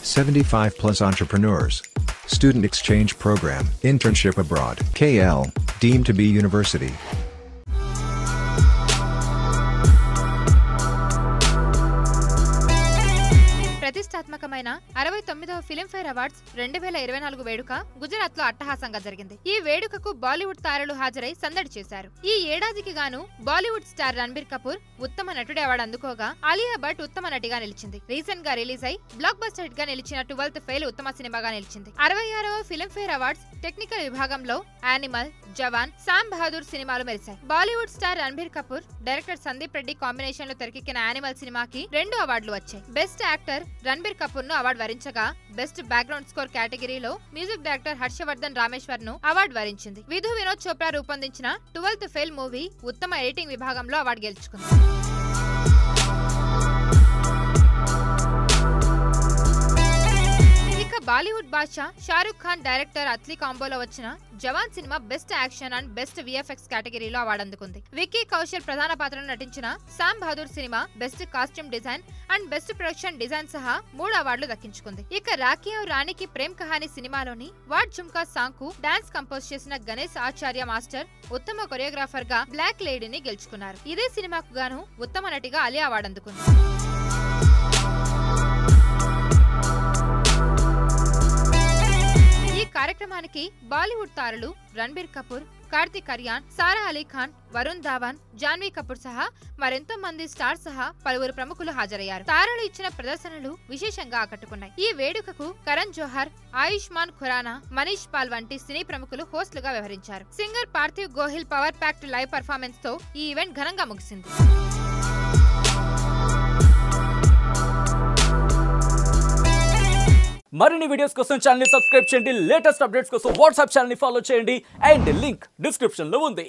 75 plus entrepreneurs. Student exchange program, internship abroad. KL, deemed to be university. ప్రతిష్టాత్మకమైన 69వ Filmfare awards 2024 వేడుక గుజరాత్ లో అట్టహాసంగా జరిగింది. ఈ వేడుకకు బాలీవుడ్ తారలు హాజరై సందడి చేశారు. ఈ ఏడాదికి గాను బాలీవుడ్ స్టార్ రణబీర్ కపూర్ ఉత్తమ నటుడి అవార్డు అందుకోగా ఆలియా భట్ ఉత్తమ నటిగా నిలిచింది. రీసెంట్ గా రిలీజ్ అయి బ్లాక్ బస్టర్ హిట్ గా నిలిచిన 12th ఫెయిల్ ఉత్తమ సినిమాగా నిలిచింది. 66వ ఫిల్మ్ఫేర్ అవార్డ్స్ టెక్నికల్ విభాగంలో యానిమల్, జవాన్, సామ్ బహదూర్ సినిమాలు మెరిశాయి. Bollywood star Ranbir Kapoor, director Sandeep Reddy combination లో తెరకెక్కిన యానిమల్ సినిమాకి 2 అవార్డులు వచ్చాయి. బెస్ట్ యాక్టర్ రణబీర్ కపూర్ ను అవార్డు వరించగా బెస్ట్ బ్యాక్గ్రౌండ్ స్కోర్ కేటగిరీలో మ్యూజిక్ డైరెక్టర్ హర్షవర్ధన్ రామేశ్వర్ ను అవార్డు వరించింది. విధు వినోద్ చోప్రా రూపొందించిన 12th ఫెయిల్ మూవీ ఉత్తమ ఎడిటింగ్ విభాగంలో అవార్డు గెలుచుకుంది. బాలీవుడ్ బాద్షా షారుఖ్ ఖాన్ డైరెక్టర్ అత్లీ కాంబోలో వచ్చిన జవాన్ సినిమా best action and best VFX కేటగిరీలో అవార్డు అందుకుంది. విక్కీ కౌశల్ ప్రధాన పాత్రలో నటించిన సామ్ బహదూర్ సినిమా best costume design and best production design సహా 3 అవార్డులు దక్కించుకుంది. ఇక రాఖీ ఔర్ రాణికి ప్రేమ్ కహానీ సినిమాలోని వాడ్ ఝుమ్కా సాంగ్ కు డాన్స్ కంపోజ్ చేసిన గణేష్ ఆచార్య మాస్టర్ ఉత్తమ కొరియోగ్రాఫర్ గా బ్లాక్ లేడీని గెలుచుకున్నారు. ఇదే సినిమాకు గాను ఉత్తమ నటిగా అలియా అవార్డు అందుకుంది. కార్యక్రమానికి బాలీవుడ్ తారలు రణబీర్ కపూర్, కార్తిక్ ఆర్యన్, సారా అలీ ఖాన్, వరుణ్ ధావన్, జాన్వీ కపూర్ సహా మరెంతో మంది స్టార్స్ సహా పలువురు ప్రముఖులు హాజరయ్యారు. తారలు ఇచ్చిన ప్రదర్శనలు విశేషంగా ఆకట్టుకున్నాయి. ఈ వేడుకకు కరణ్ జోహర్, ఆయుష్మాన్ ఖురానా, మనీష్ పాల్ వంటి సినీ ప్రముఖులు హోస్టులుగా వ్యవహరించారు. Singer Parthiv Gohil power packed live performance తో ఈ ఈవెంట్ ఘనంగా ముగిసింది. మరిన్ని వీడియోస్ కోసం ఛానల్ ని సబ్స్క్రైబ్ చేయండి. లేటెస్ట్ అప్డేట్స్ కోసం వాట్సాప్ ఛానల్ ని ఫాలో చేయండి అండ్ లింక్ డిస్క్రిప్షన్ లో ఉంది.